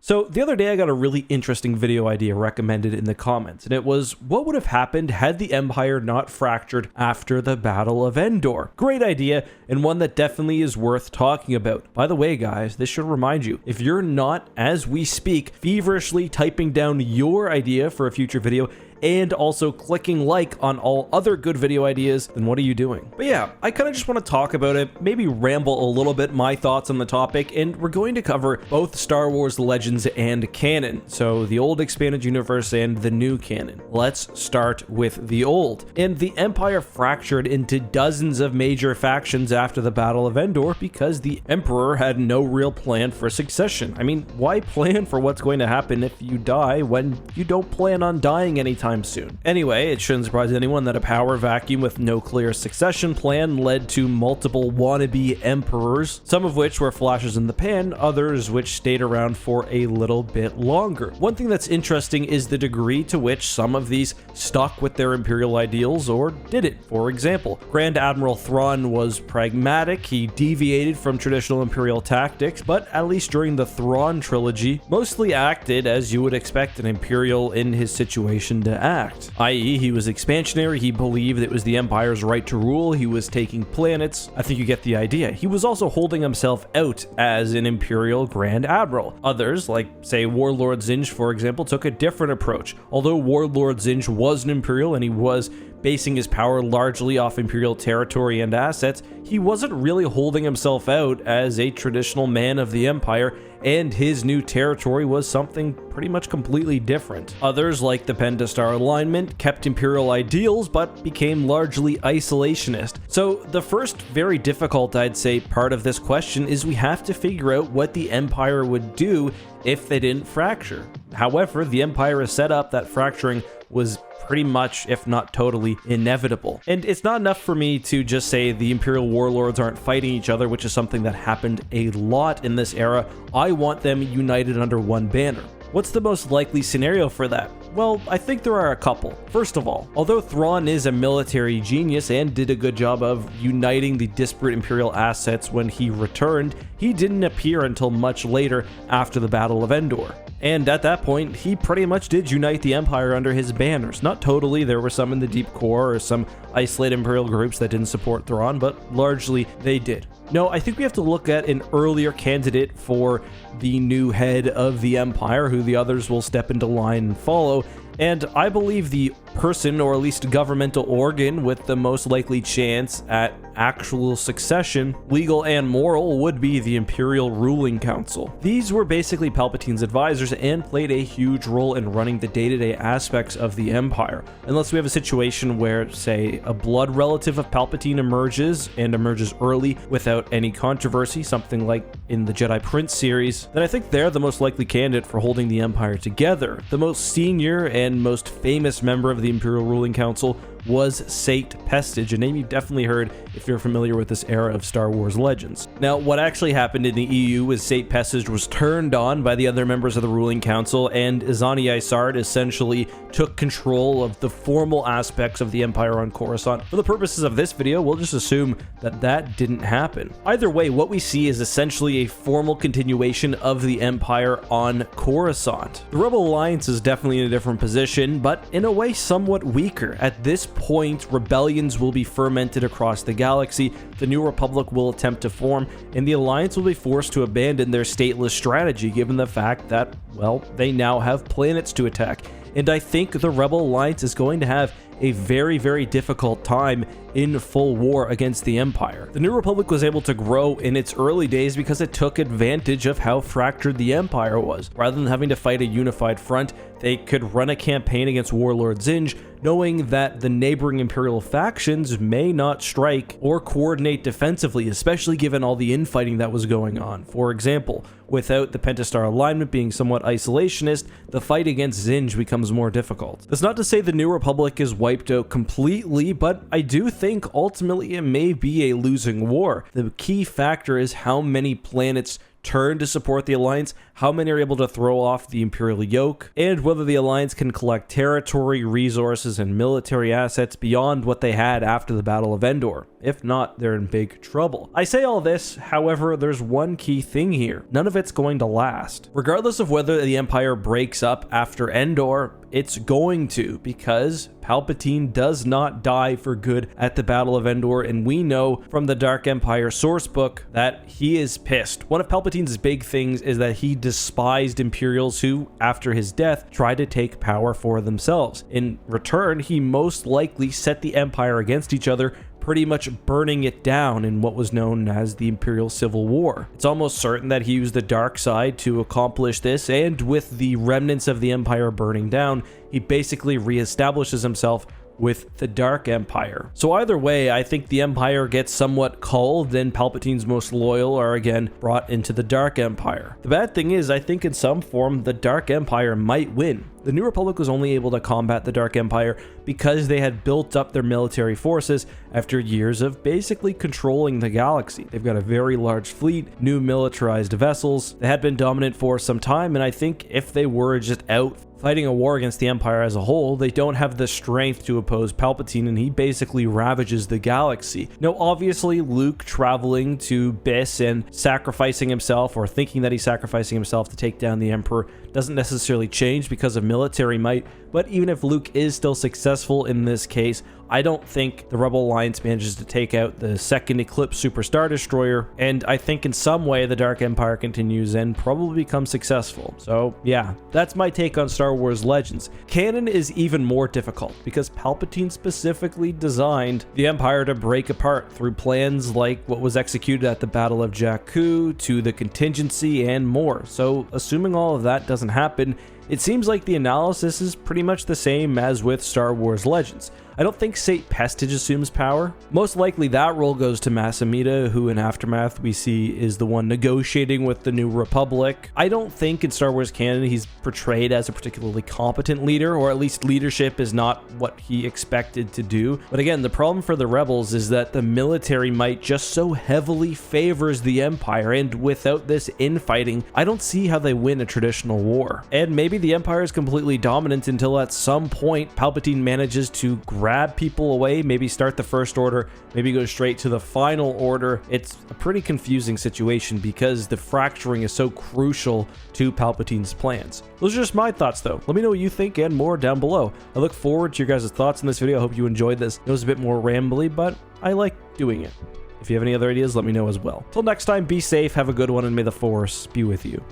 So the other day I got a really interesting video idea recommended in the comments, and it was, what would have happened had the Empire not fractured after the Battle of Endor? Great idea, and one that definitely is worth talking about. By the way, guys, this should remind you, if you're not, as we speak, feverishly typing down your idea for a future video, and also clicking like on all other good video ideas, then what are you doing? But yeah, I kind of just want to talk about it, maybe ramble a little bit my thoughts on the topic, and we're going to cover both Star Wars Legends and Canon, so the old expanded universe and the new canon. Let's start with the old. And the Empire fractured into dozens of major factions after the Battle of Endor because the Emperor had no real plan for succession. I mean, why plan for what's going to happen if you die when you don't plan on dying anytime soon? Anyway, it shouldn't surprise anyone that a power vacuum with no clear succession plan led to multiple wannabe emperors, some of which were flashes in the pan, others which stayed around for a little bit longer. One thing that's interesting is the degree to which some of these stuck with their imperial ideals or didn't. For example, Grand Admiral Thrawn was pragmatic, he deviated from traditional imperial tactics, but at least during the Thrawn trilogy, mostly acted as you would expect an imperial in his situation to act, i.e. he was expansionary, he believed it was the Empire's right to rule, he was taking planets. I think you get the idea. He was also holding himself out as an Imperial Grand Admiral. Others, like say Warlord Zinj for example, took a different approach. Although Warlord Zinj was an Imperial and he was basing his power largely off Imperial territory and assets, he wasn't really holding himself out as a traditional man of the Empire, and his new territory was something pretty much completely different. Others, like the Pentastar alignment, kept Imperial ideals but became largely isolationist. So the first very difficult, I'd say, part of this question is we have to figure out what the Empire would do if they didn't fracture. However, the Empire is set up that fracturing was pretty much, if not totally, inevitable. And it's not enough for me to just say the Imperial warlords aren't fighting each other, which is something that happened a lot in this era. I want them united under one banner. What's the most likely scenario for that? Well, I think there are a couple. First of all, although Thrawn is a military genius and did a good job of uniting the disparate Imperial assets when he returned, he didn't appear until much later after the Battle of Endor. And at that point, he pretty much did unite the Empire under his banners. Not totally, there were some in the deep core or some isolated Imperial groups that didn't support Thrawn, but largely they did. No, I think we have to look at an earlier candidate for the new head of the Empire, who the others will step into line and follow. And I believe the person, or at least governmental organ, with the most likely chance at actual succession, legal and moral, would be the Imperial Ruling Council. These were basically Palpatine's advisors and played a huge role in running the day-to-day aspects of the Empire. Unless we have a situation where, say, a blood relative of Palpatine emerges, and emerges early without any controversy, something like in the Jedi Prince series, then I think they're the most likely candidate for holding the Empire together. The most senior and most famous member of the Imperial Ruling Council was Sate Pestage, a name you've definitely heard if you're familiar with this era of Star Wars Legends. Now, what actually happened in the EU was Sate Pestage was turned on by the other members of the ruling council, and Izani Isard essentially took control of the formal aspects of the Empire on Coruscant. For the purposes of this video, we'll just assume that that didn't happen. Either way, what we see is essentially a formal continuation of the Empire on Coruscant. The Rebel Alliance is definitely in a different position, but in a way somewhat weaker. At this point, rebellions will be fermented across the galaxy, the New Republic will attempt to form, and the Alliance will be forced to abandon their stateless strategy given the fact that, well, they now have planets to attack. And I think the Rebel Alliance is going to have a very, very difficult time in full war against the Empire. The New Republic was able to grow in its early days because it took advantage of how fractured the Empire was. Rather than having to fight a unified front, they could run a campaign against Warlord Zinj, knowing that the neighboring Imperial factions may not strike or coordinate defensively, especially given all the infighting that was going on. For example, without the Pentastar alignment being somewhat isolationist, the fight against Zinj becomes more difficult. That's not to say the New Republic is wiped out completely, but I do think ultimately it may be a losing war. The key factor is how many planets turn to support the Alliance, how many are able to throw off the Imperial yoke, and whether the Alliance can collect territory, resources, and military assets beyond what they had after the Battle of Endor. If not, they're in big trouble. I say all this, however, there's one key thing here. None of it's going to last. Regardless of whether the Empire breaks up after Endor, it's going to, because Palpatine does not die for good at the Battle of Endor, and we know from the Dark Empire sourcebook that he is pissed. One of Palpatine's big things is that he despised Imperials who, after his death, tried to take power for themselves. In return, he most likely set the Empire against each other, pretty much burning it down in what was known as the Imperial Civil War. It's almost certain that he used the dark side to accomplish this, and with the remnants of the Empire burning down, he basically reestablishes himself with the Dark Empire. So either way, I think the Empire gets somewhat culled and Palpatine's most loyal are again brought into the Dark Empire. The bad thing is, I think in some form, the Dark Empire might win. The New Republic was only able to combat the Dark Empire because they had built up their military forces after years of basically controlling the galaxy. They've got a very large fleet, new militarized vessels. They had been dominant for some time, and I think if they were just out fighting a war against the Empire as a whole, they don't have the strength to oppose Palpatine, and he basically ravages the galaxy. Now, obviously, Luke traveling to Biss and sacrificing himself, or thinking that he's sacrificing himself to take down the Emperor, doesn't necessarily change because of military might, but even if Luke is still successful in this case, I don't think the Rebel Alliance manages to take out the second Eclipse Super Star Destroyer, and I think in some way the Dark Empire continues and probably becomes successful. So yeah, that's my take on Star Wars Legends. Canon is even more difficult because Palpatine specifically designed the Empire to break apart through plans like what was executed at the Battle of Jakku to the contingency and more. So assuming all of that doesn't happen, it seems like the analysis is pretty much the same as with Star Wars Legends. I don't think Sate Pestage assumes power. Most likely that role goes to Masamita, who in Aftermath we see is the one negotiating with the New Republic. I don't think in Star Wars canon he's portrayed as a particularly competent leader, or at least leadership is not what he expected to do. But again, the problem for the Rebels is that the military might just so heavily favors the Empire, and without this infighting, I don't see how they win a traditional war. And maybe the Empire is completely dominant until at some point Palpatine manages to grab people away, maybe start the First Order, maybe go straight to the Final Order. It's a pretty confusing situation because the fracturing is so crucial to Palpatine's plans. Those are just my thoughts though. Let me know what you think and more down below. I look forward to your guys' thoughts in this video. I hope you enjoyed this. It was a bit more rambly, but I like doing it. If you have any other ideas, let me know as well. Till next time, be safe, have a good one, and may the Force be with you.